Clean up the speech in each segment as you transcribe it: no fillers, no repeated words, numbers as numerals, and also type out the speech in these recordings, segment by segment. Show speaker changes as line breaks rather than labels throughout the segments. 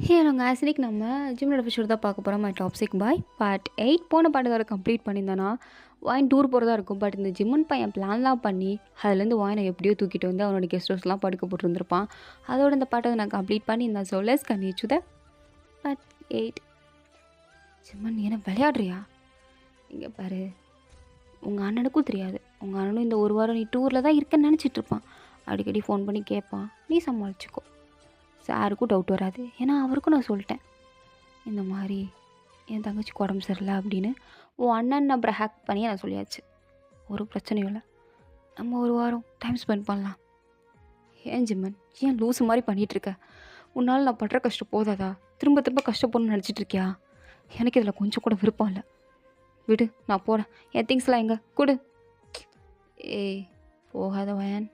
ஹலோங்க இன்னைக்கு நம்ம ஜிம்னோட எபிசோட் தான் பார்க்க போகிறோம். மை டாப்ஸிக் பாய் பார்ட் 8 போன பாட்டு வர கம்ப்ளீட் பண்ணியிருந்தானா வாயின் டூர் போகிறதா இருக்கும். பட் இந்த ஜிம்மன் பையன் பிளான்லாம் பண்ணி அதுலேருந்து வாயினை எப்படியோ தூக்கிட்டு வந்து அவனோட கெஸ்ட் ஹவுஸ்லாம் படுக்க போட்டுருந்துருப்பான். அதோட இந்த பாட்டை நான் கம்ப்ளீட் பண்ணி இந்த லெட்ஸ் கன்டினியூ த பார்ட் 8. ஜிம்மன் நீ என்ன விளையாடுறியா? இங்கே பாரு, உங்கள் அண்ணனுக்கும் தெரியாது. உங்கள் அண்ணனும் இந்த ஒரு வாரம் நீ டூரில் தான் இருக்கேன்னு நினச்சிட்ருப்பான். அடிக்கடி ஃபோன் பண்ணி கேட்பான். நீ சமாளிச்சுக்கோ. சாருக்கும் டவுட் வராது. ஏன்னா அவருக்கும் நான் சொல்லிட்டேன், இந்த மாதிரி என் தங்கச்சிக்கு உடம்பு சரியில்லை அப்படின்னு. உன் அண்ணன் நம்பரை ஹேக் பண்ணி நான் சொல்லியாச்சு. ஒரு பிரச்சனையும் இல்லை. நம்ம ஒரு வாரம் டைம் ஸ்பெண்ட் பண்ணலாம். ஏன் ஜிம்மன், ஏன் லூஸு மாதிரி பண்ணிகிட்ருக்க? உன்னால் நான் படுற கஷ்டம் போதாதா? திரும்ப திரும்ப கஷ்டப்படணும்னு நினச்சிட்ருக்கியா? எனக்கு இதில் கொஞ்சம் கூட விருப்பம் இல்லை. விடு, நான் போகிறேன். என் திங்ஸ்லாம் எங்கே கொடு. ஏய் போகாத வயன்,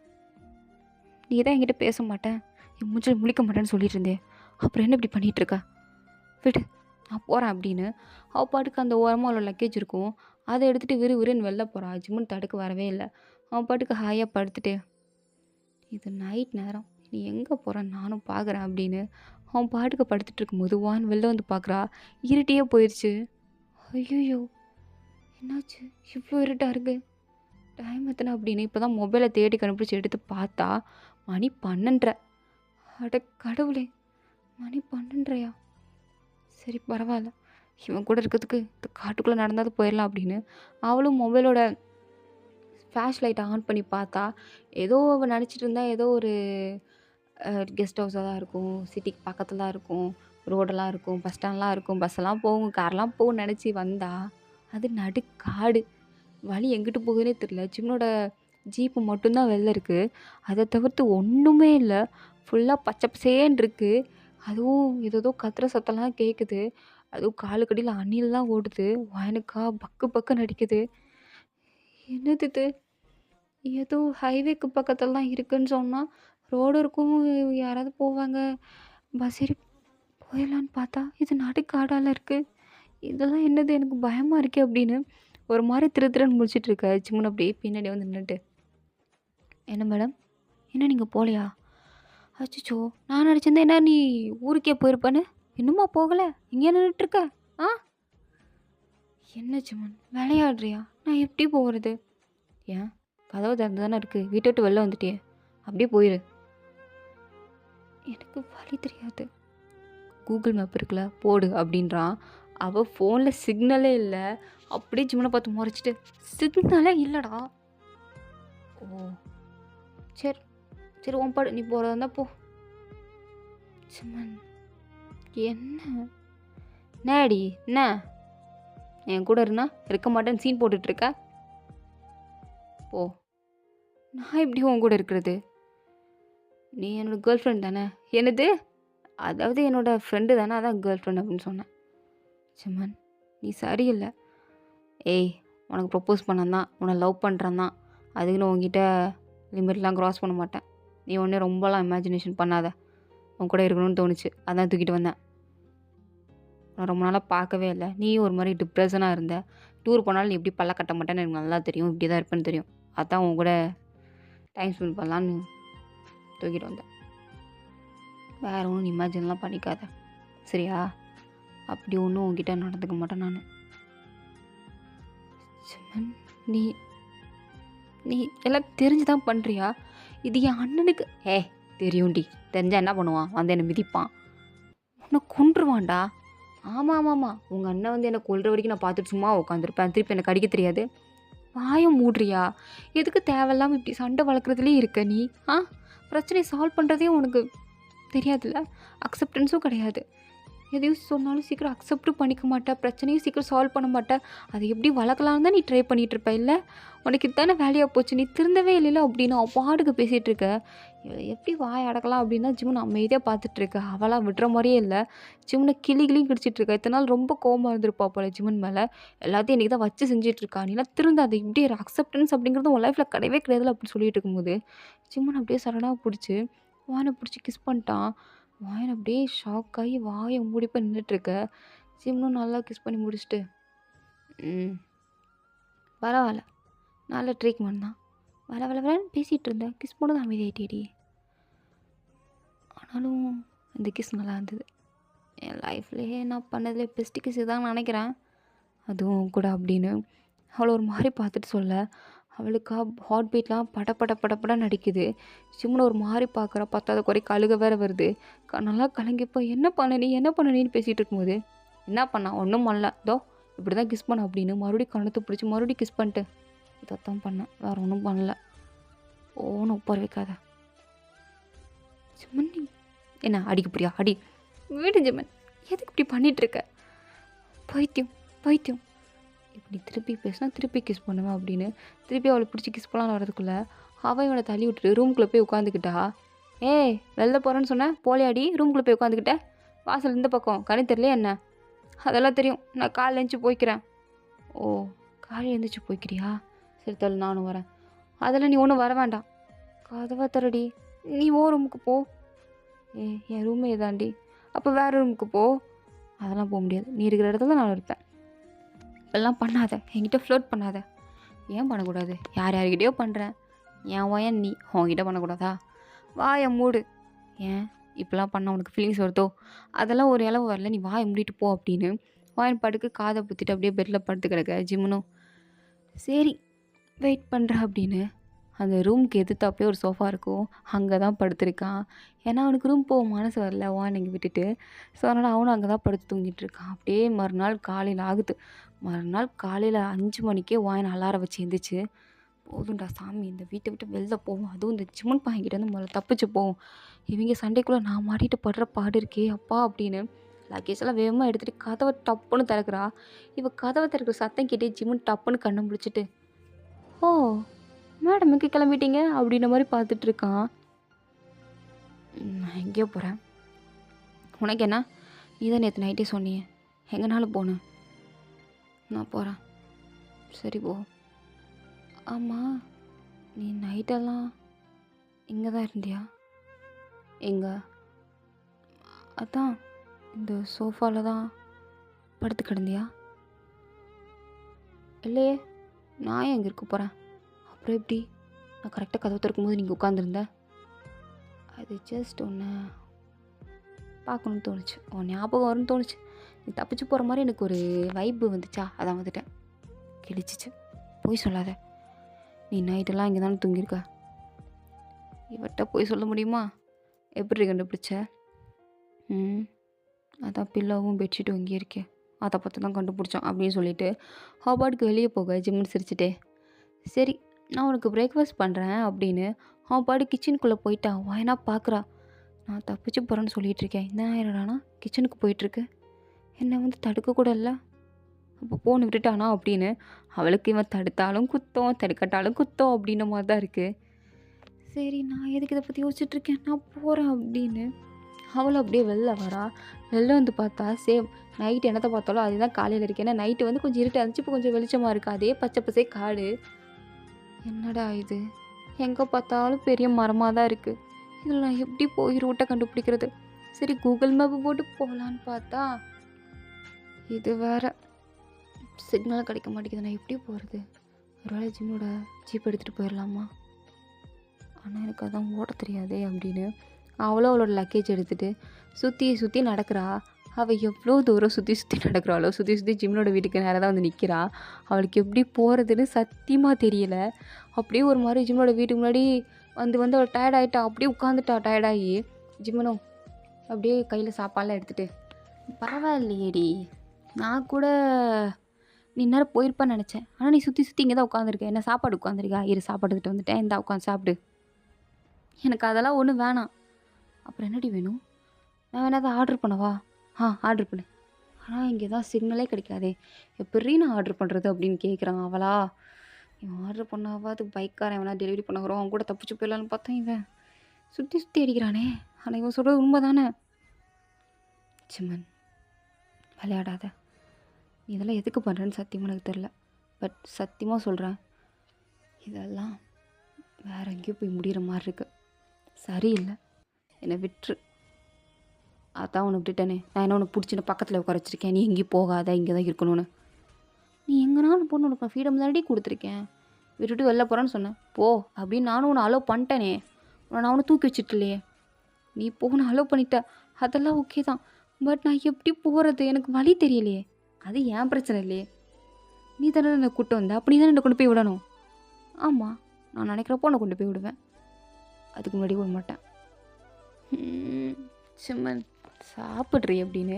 நீ தான் என்கிட்ட பேச மாட்டேன், என் மூஞ்சில் முழிக்க மாட்டேன்னு சொல்லிட்டு இருந்தேன். அப்புறம் என்ன இப்படி பண்ணிகிட்ருக்கா? விடு, நான் போகிறேன் அப்படின்னு அவள் பாட்டுக்கு அந்த ஓரமாக அவ்வளோ லக்கேஜ் இருக்கும், அதை எடுத்துகிட்டு விறுவிறுன்னு வெளில போகிறான். ஜிம்முன்னு தடுக்க வரவே இல்லை. அவன் பாட்டுக்கு ஹாயாக படுத்துட்டு, இது நைட் நேரம், நீ எங்கே போகிறான்னு நானும் பார்க்குறேன் அப்படின்னு அவன் பாட்டுக்கு படுத்துட்டு இருக்கும்போது வான் வெளில வந்து பார்க்குறா. இருட்டியே போயிடுச்சு. ஐயோ என்னாச்சு, இவ்வளோ இருட்டாக இருக்குது, டைம் எத்தனை அப்படின்னு இப்போ தான் மொபைலை தேடி கண்டுபிடிச்சி எடுத்து பார்த்தா மணி 12:30. அட கடவுளே, மணி 12:30யா? சரி பரவாயில்ல, இவன் கூட இருக்கிறதுக்கு இந்த காட்டுக்குள்ளே நடந்தாது போயிடலாம் அப்படின்னு அவளும் மொபைலோட ஃப்ளாஷ் லைட்டை ஆன் பண்ணி பார்த்தா, ஏதோ அவள் நினச்சிட்டு இருந்தா ஏதோ ஒரு கெஸ்ட் ஹவுஸாக தான் இருக்கும், சிட்டிக்கு பக்கத்தில் தான் இருக்கும், ரோடெல்லாம் இருக்கும், பஸ் ஸ்டாண்ட்லாம் இருக்கும், பஸ்ஸெல்லாம் போகும், கார்லாம் போகும் நினச்சி வந்தா அது நடுக்காடு. வழி எங்கிட்டு போகுதுன்னே தெரியல. ஜிம்னோட ஜீப்பு மட்டும்தான் வெளில இருக்குது. அதை தவிர்த்து ஒன்றுமே இல்லை. ஃபுல்லாக பச்சை பசேன்னு இருக்குது. அதுவும் ஏதோ கத்துற சத்தம்லாம் கேட்குது. அதுவும் காலுக்கடியில் அணில்லாம் ஓடுது. வயனுக்கா பக்கு பக்குன்னு அடிக்குது. என்னது இது? ஏதோ ஹைவேக்கு பக்கத்துலலாம் இருக்குதுன்னு சொன்னால் ரோடு இருக்கும், யாராவது போவாங்க, பஸ் ஏறி போயிடலான்னு பார்த்தா இது நடுக்காடால் இருக்குது. இதெல்லாம் என்னது, எனக்கு பயமாக இருக்கே அப்படின்னு ஒரு மாதிரி திருன்னு முடிச்சிட்ருக்க. ஜிம்முன்னு அப்படியே பின்னாடி வந்து நின்றுட்டு, என்ன மேடம், என்ன நீங்கள் போகலையா? அச்சோ, நான் நினச்சிருந்தேன் என்ன நீ ஊருக்கே போயிருப்பேன்னு. இன்னுமா போகலை? இங்கே நின்றுட்டுருக்க? ஆ, என்ன ஜிம்மன் விளையாடுறியா? நான் எப்படி போகிறது? ஏன், கதவு திறந்து தானே இருக்குது, வீட்டை விட்டு வெளில வந்துட்டியே, அப்படியே போயிரு. எனக்கு வழி தெரியாது. கூகுள் மேப் இருக்குல்ல, போடு அப்படின்றான். அவள் ஃபோனில் சிக்னலே இல்லை. அப்படியே ஜிம்மனை பார்த்து முறைச்சிட்டு, சிக்னலே இல்லைடா. ஓ சரி சரி, உன் பாடு, நீ போகிறதா இருந்தால் போ. ஜிம்மன் என்ன நேடி, என்ன என் கூட இருந்தா இருக்க மாட்டேன்னு சீன் போட்டுட்ருக்க? போ. நான் எப்படி உன் கூட இருக்கிறது? நீ என்னோடய கேர்ள் ஃப்ரெண்ட் தானே. என்னது? அதாவது என்னோடய ஃப்ரெண்டு தானே, அதான் கேர்ள் ஃப்ரெண்ட் அப்படின்னு சொன்னேன். ஜிம்மன் நீ சரியில்லை. ஏய், உனக்கு ப்ரப்போஸ் பண்ணந்தான், உன்னை லவ் பண்ணுறேன் தான், அதுக்குன்னு உங்ககிட்ட லிமிட்லாம் க்ராஸ் பண்ண மாட்டேன். நீ ஒன்றே ரொம்பலாம் இமேஜினேஷன் பண்ணாத. உன் கூட இருக்கணும்னு தோணுச்சு, அதான் தூக்கிட்டு வந்தேன். நான் ரொம்ப நாளாக பார்க்கவே இல்லை. நீயும் ஒரு மாதிரி டிப்ரெஷனாக இருந்த. டூர் போனாலும் நீ எப்படி பல்ல கட்ட மாட்டேன்னு எனக்கு நல்லா தெரியும், இப்படி தான் இருப்பேன்னு தெரியும். அதான் உன் கூட டைம் ஸ்பெண்ட் பண்ணலான்னு தூக்கிட்டு வந்தேன். வேறு ஒன்றும் இமேஜின்லாம் பண்ணிக்காத, சரியா? அப்படி ஒன்றும் உங்ககிட்ட நடந்துக்க மாட்டேன் நான். நீ நீ எல்லாம் தெரிஞ்சு தான் பண்ணுறியா? இது என் அண்ணனுக்கு தெரியும்டி. தெரிஞ்சால் என்ன பண்ணுவான்? வந்து என்னை மிதிப்பான், உன்னை கொன்றுவான்டா. ஆமாம் ஆமாம் ஆமாம், உங்கள் அண்ணன் வந்து என்னை கொல்ற வரைக்கும் நான் பார்த்துட்டு சும்மா உட்காந்துருப்பேன். திருப்பி எனக்கு அடிக்க தெரியாது. வாயம் மூடுறியா? எதுக்கு தேவையில்லாமல் இப்படி சண்டை வளர்க்குறதுலேயே இருக்க நீ? பிரச்சனையை சால்வ் பண்ணுறதே உனக்கு தெரியாதுல்ல, அக்செப்டன்ஸும் கிடையாது. எதையும் சொன்னாலும் சீக்கிரம் அக்செப்டும் பண்ணிக்க மாட்டேன், பிரச்சனையும் சீக்கிரம் சால்வ் பண்ண மாட்டேன். அதை எப்படி வளர்க்கலான்னு தான் நீ ட்ரை பண்ணிகிட்ருப்ப இல்லை? உனக்கு இதுதானே வேலையாக போச்சு, நீ திருந்தவே இல்லைல்ல அப்படின்னு பாட்டுக்கு பேசிகிட்டு இருக்க. எப்படி வாய் அடக்கலாம் அப்படின்னா ஜிம்முன்னு அமைதியாக பார்த்துட்ருக்க. அவளாக விடுற மாதிரியே இல்லை. ஜிம்முனை கிளியும் கிடிச்சிட்ருக்க. இத்தனை நாள் ரொம்ப கோபமாக இருந்திருப்பா போல ஜிம்மன் மேலே. எல்லாத்தையும் இன்றைக்கி தான் வச்சு செஞ்சிட்ருக்கா. நீலாம் திருந்தாது, இப்படி ஒரு அக்செப்டன்ஸ் அப்படிங்கிறது உன் லைஃப்பில் கிடையவே கிடையாதுல அப்படி சொல்லிட்டு இருக்கும்போது ஜிம்மன் அப்படியே சடனாக பிடிச்சி வானை பிடிச்சி கிஸ் பண்ணிட்டான். வாயன் அப்படியே ஷாக் ஆகி வாயை மூடிப்போ நின்றுட்டுருக்க. ஜிம்னும் நல்லா கிஸ் பண்ணி முடிச்சுட்டு, பரவாயில்ல, நல்ல ட்ரீட்மெண்ட் தான், வளன்னு பேசிகிட்டு இருந்தேன், கிஸ் பண்ணது அமைதியாயிட்டேடி. ஆனாலும் இந்த கிஸ் நல்லா இருந்தது. என் லைஃப்லேயே நான் பண்ணதுலே பெஸ்ட்டு கிஸ் இதான்னு நினைக்கிறேன். அதுவும் கூட அப்படின்னு அவளை ஒரு மாதிரி பார்த்துட்டு சொல்ல, அவளுக்கா ஹார்ட் பீட்லாம் பட பட படப்படன்னு அடிக்குது. சிம்ரன் ஒரு மாதிரி பார்க்குறா. பத்தாத குறைக்கு அழுக வேற வருது. நல்லா கலங்கிப்போ என்ன பண்ண நீ என்ன பண்ண நீன்னு பேசிகிட்டு இருக்கும்போது, என்ன பண்ணா ஒன்றும் பண்ணல, இதோ இப்படி தான் கிஸ் பண்ண அப்படின்னு மறுபடியும் கணத்தை பிடிச்சி மறுபடியும் கிஸ் பண்ணிட்டு, இதைத்தான் பண்ணேன், வேறு ஒன்றும் பண்ணல, ஒன்றும் உட்கார வைக்காத. ஜிம்மன் நீ என்ன அடிக்க போறியா? அடி, வீடு ஜிம்மன், எதுக்கு இப்படி பண்ணிகிட்ருக்க? பைத்தியம் பைத்தியம். இப்படி திருப்பி பேசினா திருப்பி கிஸ் பண்ணுவேன் அப்படின்னு திருப்பி அவளை பிடிச்சி கிஸ் பண்ணலான்னு வரதுக்குள்ளே அவள் இவனை தள்ளி விட்டுட்டு ரூம்குள்ளே போய் உட்காந்துக்கிட்டா. ஏய் வெளில போகிறேன்னு சொன்னேன், போலியாடி? ரூம்குள்ளே போய் உட்காந்துக்கிட்ட, வாசல் இந்த பக்கம் கணி தெரியலையே என்ன? அதெல்லாம் தெரியும், நான் காலைல எழுந்துச்சி போய்க்கிறேன். ஓ, காலையில் எழுந்திரிச்சு போய்க்கிறியா? சரி தள்ளு, நானும் வரேன். அதெல்லாம் நீ ஒன்றும் வர வேண்டாம், கதவை தரடி, நீ ஓ ரூமுக்கு போ. என் ரூமே தாண்டி, அப்போ வேறு ரூமுக்கு போ. அதெல்லாம் போக முடியாது, நீ இருக்கிற இடத்துல நான் இருப்பேன். இப்பெல்லாம் பண்ணாத, என்கிட்ட ஃப்ளோட் பண்ணாத. ஏன் பண்ணக்கூடாது? யார்கிட்டயோ பண்ணுறேன், என் ஒயன் நீ உன்கிட்ட பண்ணக்கூடாதா? வாயை மூடு. ஏன் இப்போலாம் பண்ண உனக்கு ஃபீலிங்ஸ் வருதோ? அதெல்லாம் ஒரு இளவு வரல, நீ வாயை மூடிட்டு போ அப்படின்னு வாயன் படுக்கு காதை புத்திட்டு அப்படியே பெட்டில் படுத்து கிடக்க. ஜிம்முனும் சரி வெயிட் பண்ணுற அப்படின்னு அந்த ரூமுக்கு எதிர்த்தாப்பே ஒரு சோஃபா இருக்கும், அங்கே தான் படுத்திருக்கான். ஏன்னா அவனுக்கு ரூம் போக மனசு வரல வார்னிங் விட்டுட்டு. ஸோ அதனால் அவனும் அங்கே தான் படுத்து தூங்கிட்டு இருக்கான். அப்படியே மறுநாள் காலையில் ஆகுது. மறுநாள் காலையில் 5 மணிக்கே வாயின் அலாரம் வச்சு எழுந்திரிச்சு, போதும்டா சாமி இந்த வீட்டை விட்டு வெளில போவோம், அதுவும் இந்த ஜிம்மன் பையன்கிட்ட வந்து முதல்ல தப்பிச்சு போவோம், இவங்க சண்டைக்குள்ளே நான் மாட்டிட்டு படுற பாடு இருக்கே அப்பா அப்படின்னு லக்கேஜ் எல்லாம் வேகமாக எடுத்துகிட்டு கதவை டப்புன்னு திறக்கிறா. இவள் கதவை திறக்கிற சத்தம் கேட்டே ஜிம்மன் டப்புன்னு கண்ணை முடிச்சுட்டு, ஓ மேடம் எங்கே கிளம்பிட்டீங்க அப்படின்ற மாதிரி பார்த்துட்டு இருக்கான். நான் எங்கேயோ போகிறேன், உனக்கு என்ன? நீ தான் நேற்று நைட்டே சொன்னியே எங்கேனாலும் போனேன். நான் போகிறேன், சரி போ. ஆமாம், நீ நைட்டெல்லாம் இங்கே தான் இருந்தியா? எங்கே? அதான் இந்த சோஃபாவில் தான் படுத்து கிடந்தியா? இல்லையே, நான் எங்கே இருக்க போகிறேன்? அப்புறம் எப்படி நான் கரெக்டாக கதவு திறக்கும்போது நீங்கள் உட்காந்துருந்த? அது ஜஸ்ட் ஒன்று பார்க்கணுன்னு தோணுச்சு, உன் ஞாபகம் வரும்னு தோணுச்சு, நீ தப்பிச்சு போகிற மாதிரி எனக்கு ஒரு வைப்பு வந்துச்சா, அதான் வந்துட்டேன். கிழிச்சிச்சு, போய் சொல்லாத, நீ நைட்டெல்லாம் இங்கே தானே தூங்கியிருக்க. இவட்ட போய் சொல்ல முடியுமா? எப்படி கண்டுபிடிச்ச? அதான் பில்லாவும் பெட்ஷீட்டும் இங்கே இருக்கே, அதை பார்த்து தான் கண்டுபிடிச்சோம் அப்படின்னு சொல்லிட்டு ஹாபார்டுக்கு வெளியே போக ஜிம்முன்னு சிரிச்சிட்டே, சரி நான் உனக்கு பிரேக்ஃபாஸ்ட் பண்ணுறேன் அப்படின்னு ஹாபார்டு கிச்சனுக்குள்ளே போயிட்டான். வாயனா பார்க்குறா, நான் தப்பிச்சு போகிறேன்னு சொல்லிகிட்டு இருக்கேன், இந்த நேரம்னா கிச்சனுக்கு போயிட்டுருக்கு, என்னை வந்து தடுக்க கூட இல்லை, அப்போ போன்னு விட்டுட்டானா அப்படின்னு அவளுக்கு இவன் தடுத்தாலும் குத்தம் தடுக்கட்டாலும் குத்தம் அப்படின்ற மாதிரி தான் இருக்குது. சரி நான் எதுக்கு இதை பற்றி யோசிச்சுட்ருக்கேன், நான் போகிறேன் அப்படின்னு அவளும் அப்படியே வெளில வரா. வெளில வந்து பார்த்தா சேம் நைட்டு என்னத்தை பார்த்தாலும் அதுதான் காலையில் இருக்குது. ஏன்னா நைட்டு வந்து கொஞ்சம் இருட்டாக இருந்துச்சு, இப்போ கொஞ்சம் வெளிச்சமாக இருக்குது, அதே பச்சை பசே காடு. என்னடா இது, எங்கே பார்த்தாலும் பெரிய மரமாக தான் இருக்குது, இதில் நான் எப்படி போய் ரூட்டை கண்டுபிடிக்கிறது? சரி கூகுள் மேப்பு போட்டு போகலான்னு பார்த்தா இது வேறு சிக்னல் கிடைக்க மாட்டேங்குது, நான் எப்படி போகிறது? ஒருவேளை ஜிம்மோட ஜீப் எடுத்துகிட்டு போயிடலாமா? ஆனால் எனக்கு அதான் ஓட தெரியாதே அப்படின்னு அவளும் அவளோட லக்கேஜ் எடுத்துகிட்டு சுற்றி சுற்றி நடக்கிறா. அவள் எவ்வளோ தூரம் சுற்றி சுற்றி நடக்கிறாளோ, சுற்றி சுற்றி ஜிம்மனோட வீட்டுக்கு நேராக தான் வந்து நிற்கிறா. அவளுக்கு எப்படி போகிறதுன்னு சத்தியமாக தெரியல. அப்படியே ஒரு மாதிரி ஜிம்மனோட வீட்டுக்கு முன்னாடி வந்து வந்து அவள் டயர்ட் ஆகிட்டா, அப்படியே உட்காந்துட்டா டயர்டாகி. ஜிம்மனும் அப்படியே கையில் சாப்பாடெலாம் எடுத்துகிட்டு, பரவாயில்லையேடி, நான் கூட நீ நேரம் போயிருப்பான்னு நினச்சேன், ஆனால் நீ சுற்றி சுற்றி இங்கே தான் உட்காந்துருக்க, என்ன சாப்பாடு உட்காந்துருக்கா? இரு சாப்பாடு எடுத்துகிட்டு வந்துட்டேன், இந்தா உட்காந்து சாப்பிடு. எனக்கு அதெல்லாம் ஒன்றும் வேணாம். அப்புறம் என்னடி வேணும்? நான் வேணா தான் ஆர்டர் பண்ணவா? ஆர்டர் பண்ணு. ஆனால் இங்கே தான் சிக்னலே கிடைக்காதே, எப்படி நான் ஆர்டர் பண்ணுறது அப்படின்னு கேட்குறான். அவளா இவன் ஆர்டர் பண்ணாவாது பைக்காரன் வேணா டெலிவரி பண்ண வரும், அவன் கூட தப்பிச்சு போயிடலான்னு பார்த்தா இவன் சுற்றி சுற்றி அடிக்கிறானே. ஆனால் இவன் சொல்கிறது உண்மை தானே? ஜிம்மன் விளையாடாத, நீ இதெல்லாம் எதுக்கு பண்ணுறேன்னு சத்தியமாக எனக்கு தெரில, பட் சத்தியமாக சொல்கிறேன், இதெல்லாம் வேறு எங்கேயோ போய் முடிகிற மாதிரி இருக்குது, சரியில்லை, என்னை விட்டுரு. அதான் உன்னை விட்டுட்டேனே, நான் என்ன உனக்கு பிடிச்சின்னு பக்கத்தில் உட்கார வச்சிருக்கேன், நீ எங்கேயும் போகாத, இங்கே தான் இருக்கணும்னு. நீ எங்கேனாலும் போகணும், உனக்கு நான் ஃப்ரீடம் தானடி கொடுத்துருக்கேன், விட்டுட்டு வெளில போகிறான்னு சொன்னேன், போ அப்படின்னு நானும் உன்னை அலோவ் பண்ணிட்டேனே, உன்னை நான் ஒன்று தூக்கி வச்சுட்டு இல்லையே, நீ போகணும் அலோவ் பண்ணிட்ட, அதெல்லாம் ஓகே தான், பட் நான் எப்படி போகிறது? எனக்கு வழி தெரியலையே. அது என் பிரச்சனை இல்லையே. நீ தானே என்னை கூட்டு வந்த. அப்ப நீ தானே என்னை கொண்டு போய் விடணும். ஆமாம், நான் நினைக்கிறப்போ உன்னை கொண்டு போய் விடுவேன். அதுக்கு முன்னாடி விட மாட்டேன். சிம்மன் சாப்பிட்றி அப்படின்னு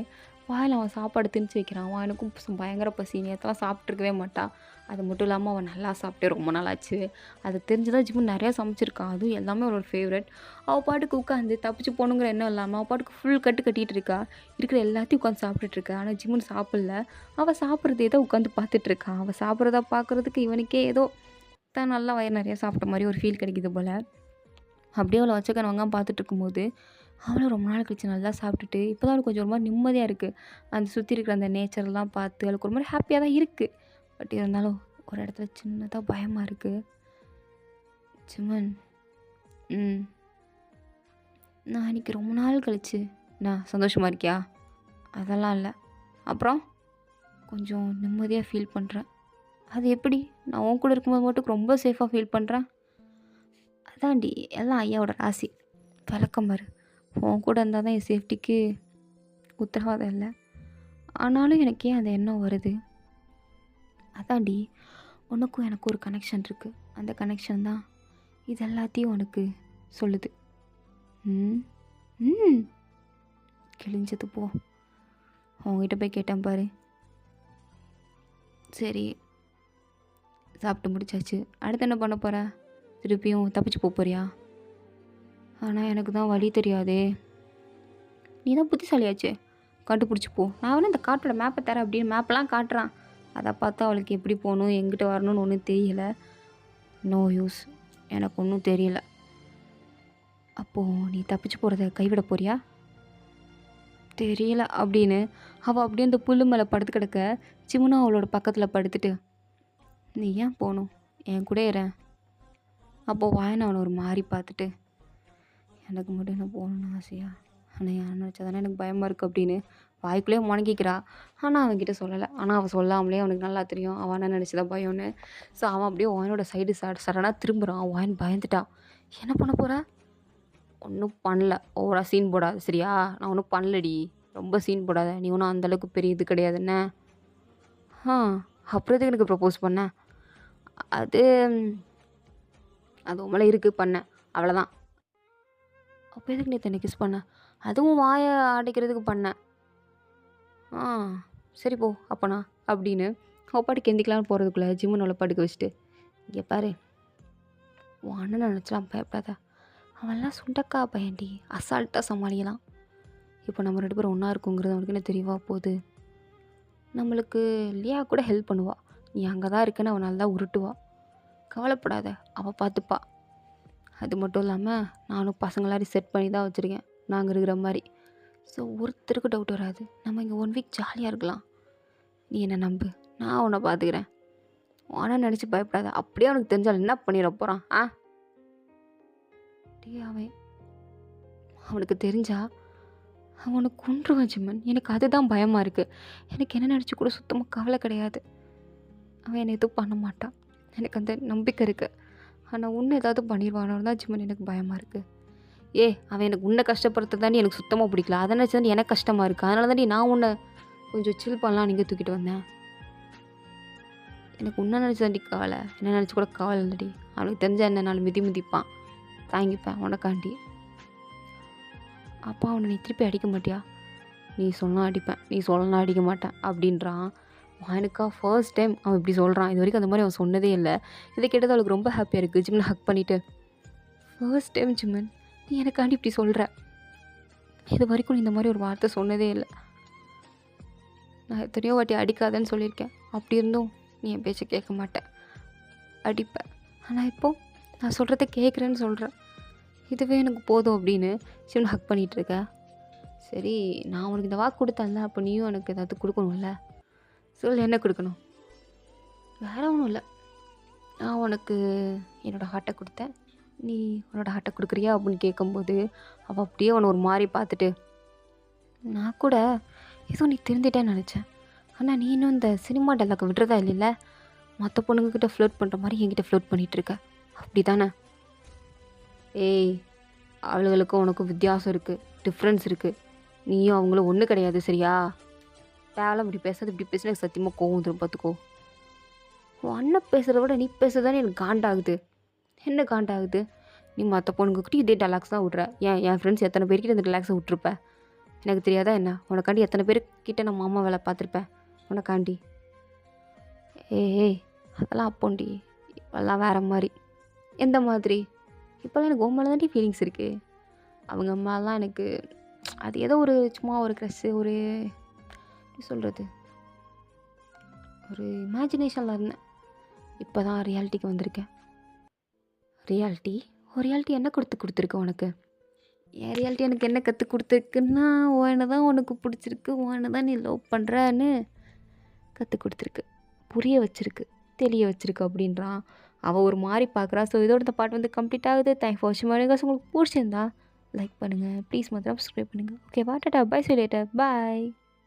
வாயில் அவன் சாப்பாடு திணிச்சு வைக்கிறான். அவன் எனக்கும் பயங்கர பசி. நேரத்தெல்லாம் சாப்பிட்ருக்கவே மாட்டான். அது மட்டும் இல்லாமல் அவன் நல்லா சாப்பிட்டே ரொம்ப நாள் ஆச்சு. அது தெரிஞ்சுதான் ஜிம்மன் நிறையா சமைச்சிருக்கான். அதுவும் எல்லாமே அவளோட ஃபேவரட். அவள் பாட்டுக்கு உட்காந்து தப்பிச்சு போகணுங்கிற எண்ணம் இல்லாமல் அவள் பாட்டுக்கு ஃபுல் கட்டிகிட்டு இருக்கா. இருக்கிற எல்லாத்தையும் உட்காந்து சாப்பிட்டுட்டு இருக்கா. ஆனால் ஜிம்மன் சாப்பிடல. அவள் சாப்பிட்றதே தான் உட்காந்து பார்த்துட்டு இருக்கான். அவள் சாப்பிட்றத பார்க்குறதுக்கு இவனுக்கே ஏதோ தான் நல்லா வயிறு நிறையா சாப்பிட்ட மாதிரி ஒரு ஃபீல் கிடைக்குது போல். அப்படியே அவளை வச்சக்கன் வாங்க பார்த்துட்டு இருக்கும்போது அவளும் ரொம்ப நாள் கழிச்சு நல்லா சாப்பிட்டுட்டு இப்போ தான் அவளுக்கு கொஞ்சம் ஒரு மாதிரி நிம்மதியாக இருக்குது. அந்த சுற்றி இருக்கிற அந்த நேச்சர்லாம் பார்த்து அவளுக்கு ஒரு மாதிரி ஹாப்பியாக தான் இருக்குது. பட் இருந்தாலும் ஒரு இடத்துல சின்னதாக பயமாக இருக்குது. சிம்மன், நான் இன்றைக்கி ரொம்ப நாள் கழிச்சு நான் சந்தோஷமாக இருக்கியா? அதெல்லாம் இல்லை. அப்புறம் கொஞ்சம் நிம்மதியாக ஃபீல் பண்ணுறேன். அது எப்படி? நான் உன் கூட இருக்கும்போது மட்டும் ரொம்ப சேஃபாக ஃபீல் பண்ணுறேன். அதான்டி எல்லாம் ஐயாவோட ராசி. விளக்கம் பாரு. உன் கூட இருந்தால் தான் என் சேஃப்டிக்கு உத்தரவாதம் இல்லை. ஆனாலும் எனக்கு ஏன் அந்த எண்ணம் வருது? அதான்டி உனக்கும் எனக்கும் ஒரு கனெக்ஷன் இருக்குது. அந்த கனெக்ஷன் தான் இது எல்லாத்தையும் உனக்கு சொல்லுது. கிழிஞ்சது போ. உங்ககிட்ட போய் கேட்டேன் பாரு. சரி, சாப்பிட்டு முடிச்சாச்சு. அடுத்து என்ன பண்ண போகிற? திருப்பியும் தப்பிச்சு போறியா? ஆனால் எனக்கு தான் வழி தெரியாதே. நீ தான் புத்திசாலியாச்சே, கண்டுபிடிச்சி போ. நான் வேணா இந்த காட்டோட மேப்பை தரேன் அப்படின்னு மேப்பெல்லாம் காட்டுறான். அதை பார்த்து அவளுக்கு எப்படி போகணும் எங்கிட்ட வரணும்னு ஒன்றும் தெரியல. நோ யூஸ், எனக்கு ஒன்றும் தெரியல. அப்போது நீ தப்பிச்சு போகிறத கைவிட போறியா? தெரியல அப்படின்னு அவள் அப்படியே அந்த புல்லு மேலே படுத்து கிடக்க சிம்முனும் அவளோட பக்கத்தில் படுத்துட்டு, நீ ஏன் போகணும்? என் கூட ஏறேன். அப்போது வாயனை அவனை ஒரு மாதிரி பார்த்துட்டு, எனக்கு மட்டும் என்ன போகணுன்னு ஆசையா? ஆனால் யார் நினச்சா தானே எனக்கு பயமாக இருக்குது அப்படின்னு வாய்க்குள்ளேயே முணங்கிக்கிறா. ஆனால் அவன்கிட்ட சொல்லலை. ஆனால் அவள் சொல்லாமலே அவனுக்கு நல்லா தெரியும் அவன் என்ன நினச்சிதான் பயம்னு. ஸோ அவன் அப்படியே வாயனோட சைடு சடனாக திரும்புகிறான். வாயன் பயந்துட்டா. என்ன பண்ண போகிற? ஒன்றும் பண்ணல. ஓவரா சீன் போடாது சரியா? நான் ஒன்றும் பண்ணலடி. ரொம்ப சீன் போடாத. நீ ஒன்றும் அந்தளவுக்கு பெரிய இது கிடையாது என்ன? அப்புறத்துக்கு எனக்கு ப்ரப்போஸ் பண்ண? அது உன் மேலே இருக்குது, பண்ணேன், அவ்வளோதான். அப்போ எதுக்கு நீ தன்னை கிஸ் பண்ண? அதுவும் வாயை அடைக்கிறதுக்கு பண்ணேன். சரி போ அப்போனா அப்படின்னு பாட்டுக்கு எந்திக்கலான்னு போகிறதுக்குள்ளே ஜிம்மன் அவளை படுக்க வச்சுட்டு, இங்கே பாரு, உன் அண்ணனை நினச்சலாம் பயப்படாத. அவன்லாம் சுண்டக்கா பையன்டி, அசால்ட்டாக சமாளிக்கலாம். இப்போ நம்ம 2 பேரும் ஒன்றா இருக்குங்கிறது அவனுக்கு என்ன தெரியவா போகுது? நம்மளுக்கு லியா கூட ஹெல்ப் பண்ணுவாள். நீ அங்கே தான் இருக்கேன்னு அவன் நல்லா உருட்டுவா. கவலைப்படாத, அவள் பார்த்துப்பா. அது மட்டும் இல்லாமல் நானும் பசங்களாம் செட் பண்ணி தான் வச்சுருக்கேன் நாங்கள் இருக்கிற மாதிரி. ஸோ ஒருத்தருக்கு டவுட் வராது. நம்ம இங்கே 1 வீக் ஜாலியாக இருக்கலாம். நீ என்னை நம்பு, நான் உன்னை பார்த்துக்கிறேன். ஆனால் நினச்சி பயப்படாத. அப்படியே அவனுக்கு தெரிஞ்சால் என்ன பண்ணிட போகிறான்? அவனுக்கு தெரிஞ்சா அவனை கொன்றுவான் ஜிம்மன். எனக்கு அதுதான் பயமாக இருக்குது. எனக்கு என்ன நினச்சி கூட சுத்தமாக கவலை கிடையாது. அவன் என்னை எதுவும் பண்ண மாட்டான், எனக்கு அந்த நம்பிக்கை இருக்குது. ஆனால் உன்னை ஏதாவது பண்ணிடுவானோன்னு தான் ஜிம்மன் எனக்கு பயமாக இருக்குது. அவன் எனக்கு உன்னை கஷ்டப்படுறது தாண்டி எனக்கு சுத்தமாக பிடிக்கல. அதை நினச்சி தாண்டி எனக்கு கஷ்டமாக இருக்குது. அதனால தாண்டி நான் உன்னை கொஞ்சம் சில் பண்ணலாம் நீங்கள் தூக்கிட்டு வந்தேன். எனக்கு உன்னை நினச்சி தாண்டி கவலை, என்ன நினச்சி கூட கவலை இல்லடி. அவனுக்கு தெரிஞ்சா என்ன நாள் மிதிப்பான், தாங்கிப்பேன் உனக்காண்டி. அப்பா அவனை நீ திருப்பி அடிக்க மாட்டியா? நீ சொன்னால் அடிப்பேன், நீ சொல்லலாம் அடிக்க மாட்டேன் அப்படின்றான். அவனுக்கா ஃபர்ஸ்ட் டைம் அவன் இப்படி சொல்கிறான். இது வரைக்கும் அந்த மாதிரி அவன் சொன்னதே இல்லை. இதை கேட்டது அவளுக்கு ரொம்ப ஹாப்பியாக இருக்குது. ஜிம்மன் ஹக் பண்ணிவிட்டு, ஃபர்ஸ்ட் டைம் ஜிம்மன் நீ எனக்காண்டி இப்படி சொல்கிற. இது வரைக்கும் நீ இந்த மாதிரி ஒரு வார்த்தை சொன்னதே இல்லை. நான் எத்தனையோ வாட்டி அடிக்காதேன்னு சொல்லியிருக்கேன். அப்படி இருந்தும் நீ என் பேச்சை கேட்க மாட்டேன், அடிப்பேன். ஆனால் இப்போது நான் சொல்கிறத கேட்குறேன்னு சொல்கிறேன். இதுவே எனக்கு போதும் அப்படின்னு ஜிம்மன் ஹக் பண்ணிகிட்டு இருக்க. சரி, நான் உனக்கு இந்த வாக்கு கொடுத்தேன்ல, அப்போ நீயும் எனக்கு ஏதாவது கொடுக்கணும்ல. சொல்லு, என்ன கொடுக்கணும்? வேறு ஒன்றும் இல்லை. நான் உனக்கு என்னோடய ஹார்ட்டை கொடுத்தேன், நீ உன்னோட ஹார்ட்டை கொடுக்குறியா அப்படின்னு கேட்கும்போது அவள் அப்படியே அவனை ஒரு மாதிரி பார்த்துட்டு, நான் கூட ஏதோ நீ திருந்திட்டேன்னு நினச்சேன். ஆனால் நீ இன்னும் இந்த சினிமா டெல்லாக்கு விடுறதா இல்லைல்ல? மற்ற பொண்ணுங்கக்கிட்ட ஃப்ளோட் பண்ணுற மாதிரி என்கிட்ட ஃப்ளோட் பண்ணிகிட்ருக்க, அப்படி தானே? அவளுகளுக்கும் உனக்கும் வித்தியாசம் இருக்குது, டிஃப்ரென்ஸ் இருக்குது. நீயும் அவங்களும் ஒன்றும் கிடையாது சரியா? தேவையில்லாம இப்படி பேசாத, இப்படி பேசினா எனக்கு சத்தியமாக கோவம் வந்துரும் பார்த்துக்கோ. உன் அண்ணன் பேசுகிறத விட நீ பேசுறதானே எனக்கு காண்டாகுது. என்ன காண்டாகுது? நீ மற்ற பொண்ணுங்கக்கிட்ட இதே டலாக்ஸ் தான் விட்ற. என் ஃப்ரெண்ட்ஸ் எத்தனை பேர்கிட்ட இந்த டலாக்ஸை விட்ருப்ப? எனக்கு தெரியாதா என்ன? உனக்காண்டி எத்தனை பேர்கிட்ட நான் மாமா வேலை பார்த்துருப்பேன் உனக்காண்டி. ஏய் அதெல்லாம் அப்போண்டி, இப்போல்லாம் வேறு மாதிரி. எந்த மாதிரி? இப்போல்லாம் எனக்கு உன் மேலே தாண்டி ஃபீலிங்ஸ் இருக்குது. அவங்க அம்மாலாம் எனக்கு அது ஏதோ ஒரு சும்மா ஒரு க்ரஷ்ஷு, ஒரு எப்படி சொல்கிறது, ஒரு இமேஜினேஷனில் இருந்தேன். இப்போ தான் ரியாலிட்டிக்கு வந்திருக்கேன். ரியாலிட்டி? ஒரு ரியாலிட்டி என்ன கொடுத்துருக்கு உனக்கு? என் ரியாலிட்டி எனக்கு என்ன கற்றுக் கொடுத்துருக்குன்னா, உன்னை தான் உனக்கு பிடிச்சிருக்கு, உன்னை தான் நீ லவ் பண்ணுறன்னு கற்றுக் கொடுத்துருக்கு, புரிய வச்சிருக்கு, தெரிய வச்சிருக்கு அப்படின்றான். அவள் ஒரு மாதிரி பார்க்குறா. ஸோ இதோட இந்த பாட்டு வந்து கம்ப்ளீட் ஆகுது. தேங்க்ஸ் ஃபார் வாட்சிங். உங்களுக்கு பிடிச்சிருந்தா லைக் பண்ணுங்கள், ப்ளீஸ் மாத்திரம் சப்ஸ்கிரைப் பண்ணுங்கள். Okay tata, bye, see you later, bye.